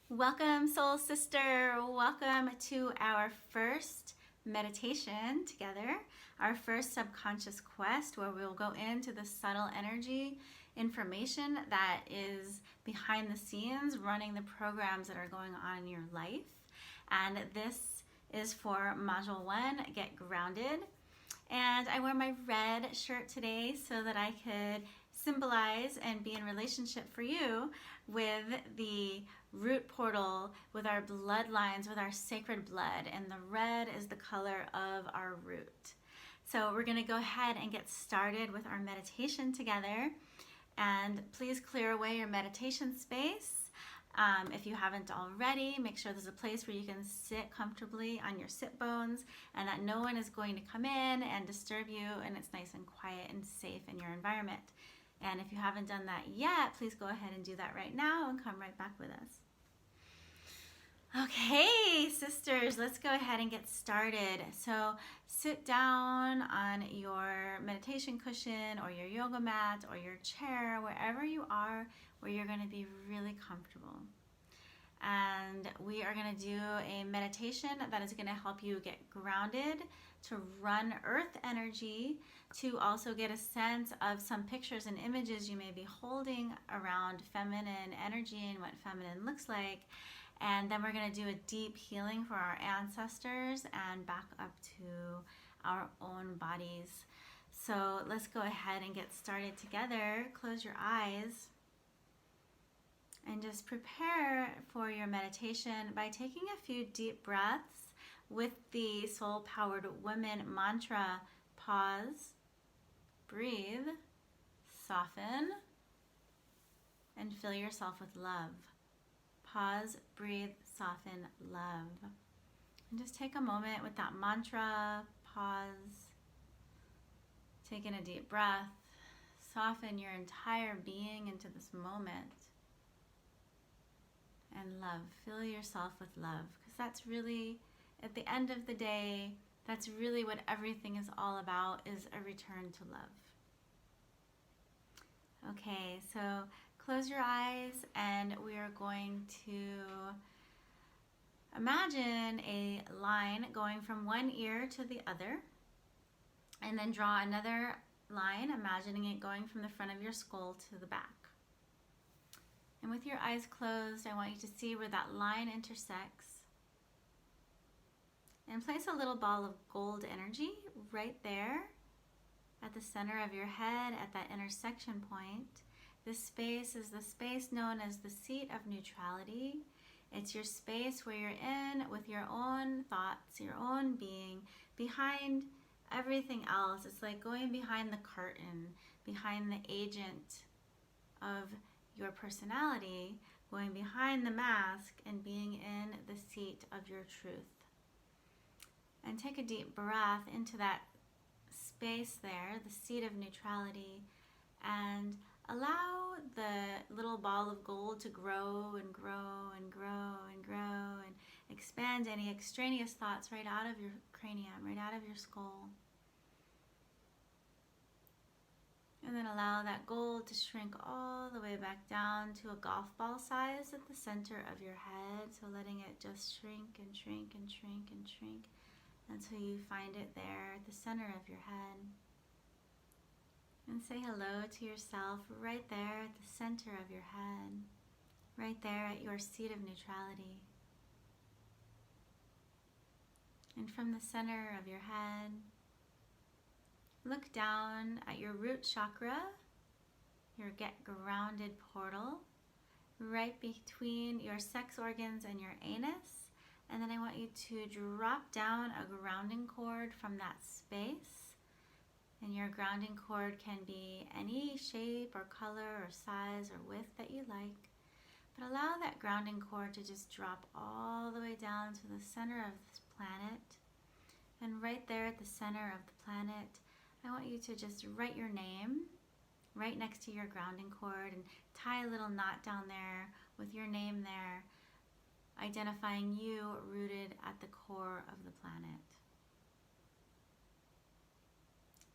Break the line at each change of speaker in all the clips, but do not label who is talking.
Welcome, soul sister. Welcome to our first meditation together, our first subconscious quest where we'll go into the subtle energy information that is behind the scenes running the programs that are going on in your life. And this is for Module 1, Get Grounded. And I wear my red shirt today so that I could symbolize and be in relationship for you with the root portal, with our bloodlines, with our sacred blood. And the red is the color of our root. So we're going to go ahead and get started with our meditation together. And please clear away your meditation space. If you haven't already, make sure there's a place where you can sit comfortably on your sit bones and that no one is going to come in and disturb you, and it's nice and quiet and safe in your environment. And if you haven't done that yet, please go ahead and do that right now and come right back with us. Okay, sisters, let's go ahead and get started. So sit down on your meditation cushion or your yoga mat or your chair, wherever you are, where you're going to be really comfortable. And we are going to do a meditation that is going to help you get grounded, to run earth energy, to also get a sense of some pictures and images you may be holding around feminine energy and what feminine looks like. And then we're going to do a deep healing for our ancestors and back up to our own bodies. So let's go ahead and get started together. Close your eyes and just prepare for your meditation by taking a few deep breaths with the Soul Powered Women mantra. Pause, breathe, soften, and fill yourself with love. Pause, breathe, soften, love. And just take a moment with that mantra. Pause, take in a deep breath, soften your entire being into this moment. And love, fill yourself with love, because that's really, at the end of the day, that's really what everything is all about, is a return to love. Okay, so close your eyes and we are going to imagine a line going from one ear to the other, and then draw another line, imagining it going from the front of your skull to the back. And with your eyes closed, I want you to see where that line intersects. And place a little ball of gold energy right there at the center of your head, at that intersection point. This space is the space known as the seat of neutrality. It's your space where you're in with your own thoughts, your own being, behind everything else. It's like going behind the curtain, behind the agent of your personality, going behind the mask and being in the seat of your truth. And take a deep breath into that space there, the seat of neutrality, and allow the little ball of gold to grow and grow and grow and grow and expand any extraneous thoughts right out of your cranium, right out of your skull. And then allow that gold to shrink all the way back down to a golf ball size at the center of your head. So letting it just shrink and shrink and shrink and shrink until you find it there at the center of your head. And say hello to yourself right there at the center of your head, right there at your seat of neutrality. And from the center of your head, look down at your root chakra, your Get Grounded portal, right between your sex organs and your anus. And then I want you to drop down a grounding cord from that space. And your grounding cord can be any shape or color or size or width that you like. But allow that grounding cord to just drop all the way down to the center of this planet. And right there at the center of the planet, I want you to just write your name right next to your grounding cord and tie a little knot down there with your name there, identifying you rooted at the core of the planet.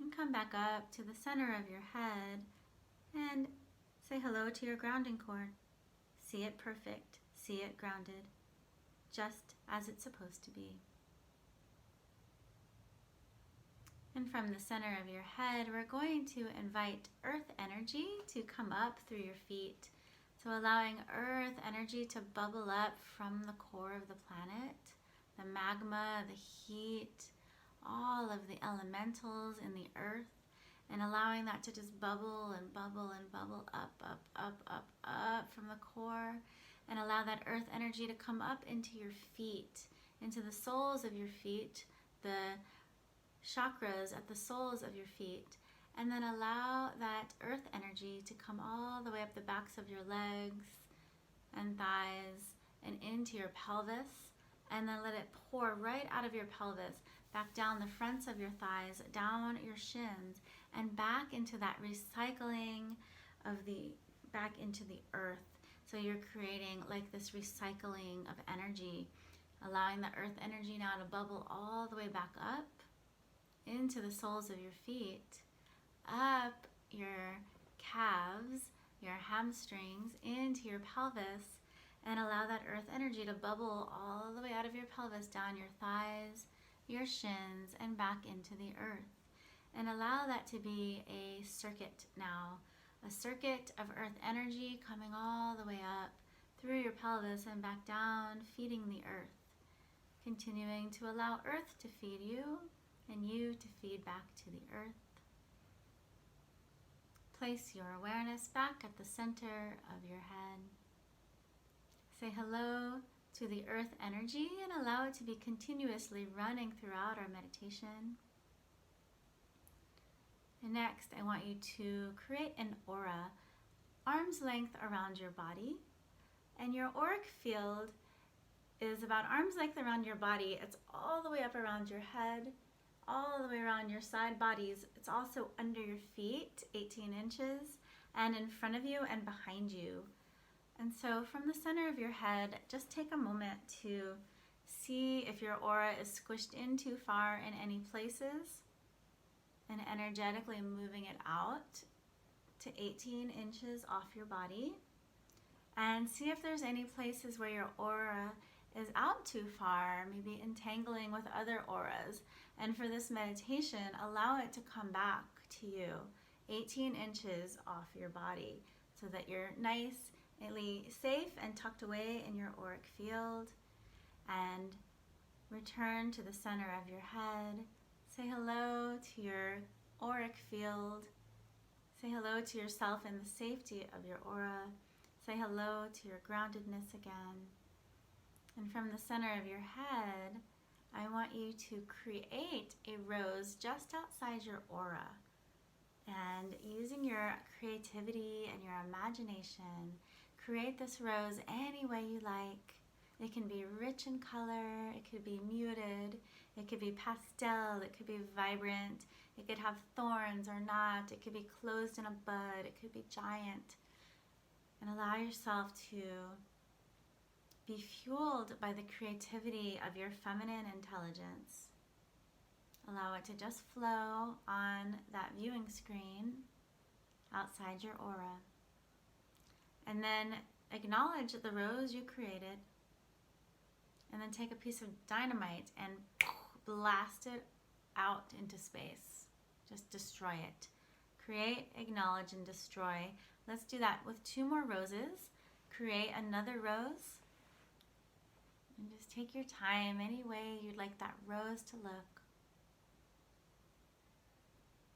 And come back up to the center of your head and say hello to your grounding cord. See it perfect. See it grounded, just as it's supposed to be. And from the center of your head, we're going to invite earth energy to come up through your feet. So allowing earth energy to bubble up from the core of the planet, the magma, the heat, all of the elementals in the earth, and allowing that to just bubble and bubble and bubble up, up, up, up, up from the core. And allow that earth energy to come up into your feet, into the soles of your feet, the chakras at the soles of your feet. And then allow that earth energy to come all the way up the backs of your legs and thighs and into your pelvis. And then let it pour right out of your pelvis, back down the fronts of your thighs, down your shins, and back into that recycling of back into the earth. So you're creating like this recycling of energy, allowing the earth energy now to bubble all the way back up into the soles of your feet, up your calves, your hamstrings, into your pelvis, and allow that earth energy to bubble all the way out of your pelvis, down your thighs, your shins, and back into the earth. And allow that to be a circuit now. A circuit of earth energy coming all the way up through your pelvis and back down, feeding the earth. Continuing to allow earth to feed you and you to feed back to the earth. Place your awareness back at the center of your head. Say hello to the earth energy and allow it to be continuously running throughout our meditation. And next, I want you to create an aura, arm's length around your body. And your auric field is about arm's length around your body. It's all the way up around your head, all the way around your side bodies. It's also under your feet, 18 inches, and in front of you and behind you. And so from the center of your head, just take a moment to see if your aura is squished in too far in any places, and energetically moving it out to 18 inches off your body. And see if there's any places where your aura is out too far, maybe entangling with other auras. And for this meditation, allow it to come back to you, 18 inches off your body, so that you're nicely safe and tucked away in your auric field. And return to the center of your head. Say hello to your auric field. Say hello to yourself in the safety of your aura. Say hello to your groundedness again. And from the center of your head, I want you to create a rose just outside your aura. And using your creativity and your imagination, create this rose any way you like. It can be rich in color, it could be muted, it could be pastel, it could be vibrant, it could have thorns or not, it could be closed in a bud, it could be giant. And allow yourself to be fueled by the creativity of your feminine intelligence. Allow it to just flow on that viewing screen outside your aura. And then acknowledge the rose you created. And then take a piece of dynamite and blast it out into space. Just destroy it. Create, acknowledge, and destroy. Let's do that with 2 more roses. Create another rose. And just take your time any way you'd like that rose to look.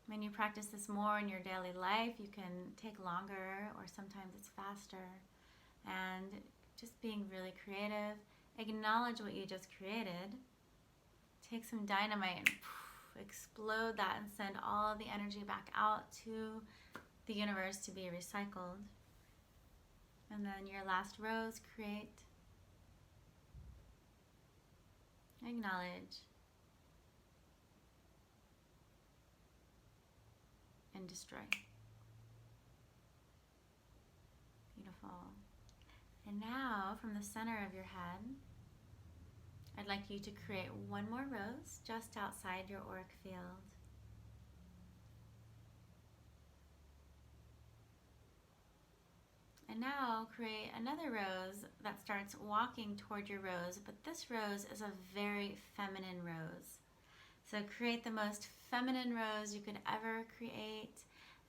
When you practice this more in your daily life, you can take longer, or sometimes it's faster. And just being really creative. Acknowledge what you just created. Take some dynamite and explode that and send all the energy back out to the universe to be recycled. And then your last rose, create, acknowledge, and destroy. Beautiful. And now, from the center of your head, I'd like you to create 1 more rose just outside your auric field. And now create another rose that starts walking toward your rose, but this rose is a very feminine rose. So create the most feminine rose you could ever create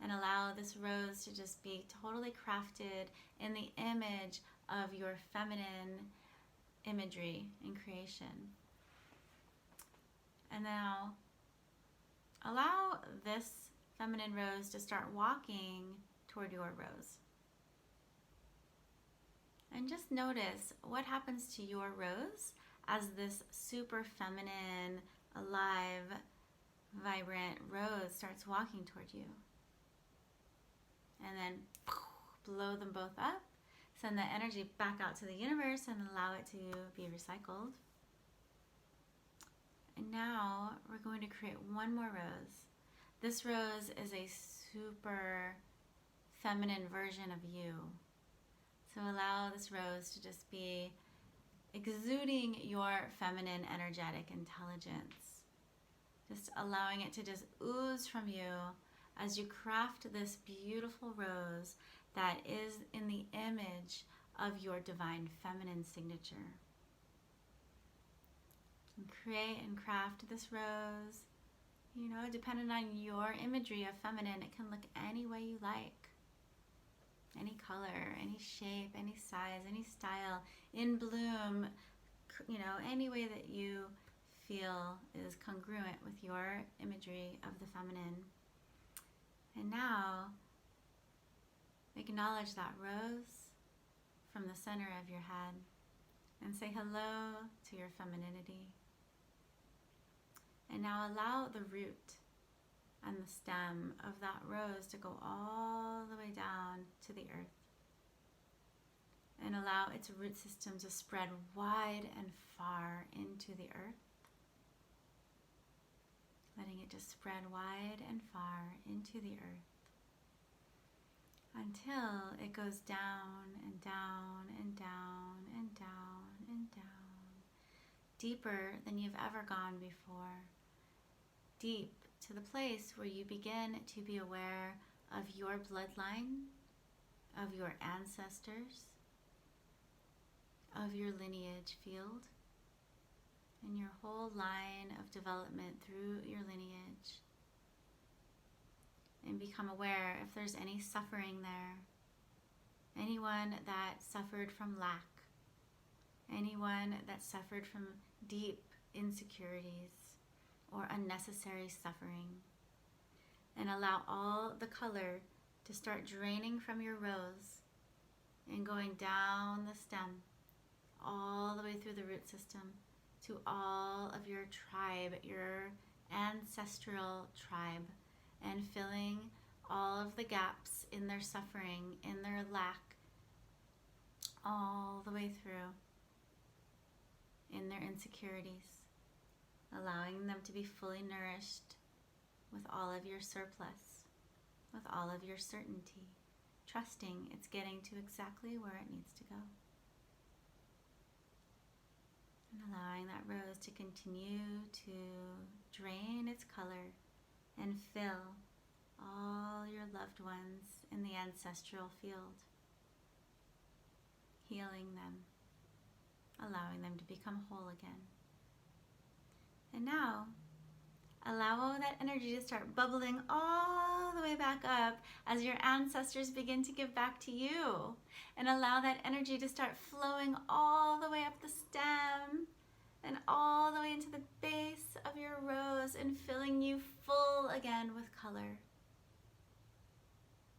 and allow this rose to just be totally crafted in the image of your feminine imagery and creation. And now allow this feminine rose to start walking toward your rose. And just notice what happens to your rose as this super feminine, alive, vibrant rose starts walking toward you. And then blow them both up. Send that energy back out to the universe and allow it to be recycled. And now we're going to create one more rose. This rose is a super feminine version of you. So allow this rose to just be exuding your feminine energetic intelligence. Just allowing it to just ooze from you as you craft this beautiful rose that is in the image of your divine feminine signature. And create and craft this rose, depending on your imagery of feminine, it can look any way you like. Any color, any shape, any size, any style, in bloom, any way that you feel is congruent with your imagery of the feminine. And now, acknowledge that rose from the center of your head and say hello to your femininity. And now allow the root and the stem of that rose to go all the way down to the earth. And allow its root system to spread wide and far into the earth. Letting it just spread wide and far into the earth until it goes down and down and down and down and down, deeper than you've ever gone before, deep to the place where you begin to be aware of your bloodline, of your ancestors, of your lineage field, and your whole line of development through your lineage. And become aware if there's any suffering there. Anyone that suffered from lack. Anyone that suffered from deep insecurities or unnecessary suffering. And allow all the color to start draining from your rose and going down the stem, all the way through the root system to all of your tribe, your ancestral tribe, and filling all of the gaps in their suffering, in their lack, all the way through, in their insecurities, allowing them to be fully nourished with all of your surplus, with all of your certainty, trusting it's getting to exactly where it needs to go. And allowing that rose to continue to drain its color and fill all your loved ones in the ancestral field, healing them, allowing them to become whole again. And now, allow that energy to start bubbling all the way back up as your ancestors begin to give back to you. And allow that energy to start flowing all the way up the stem and all the way into the base of your rose and filling you full again with color.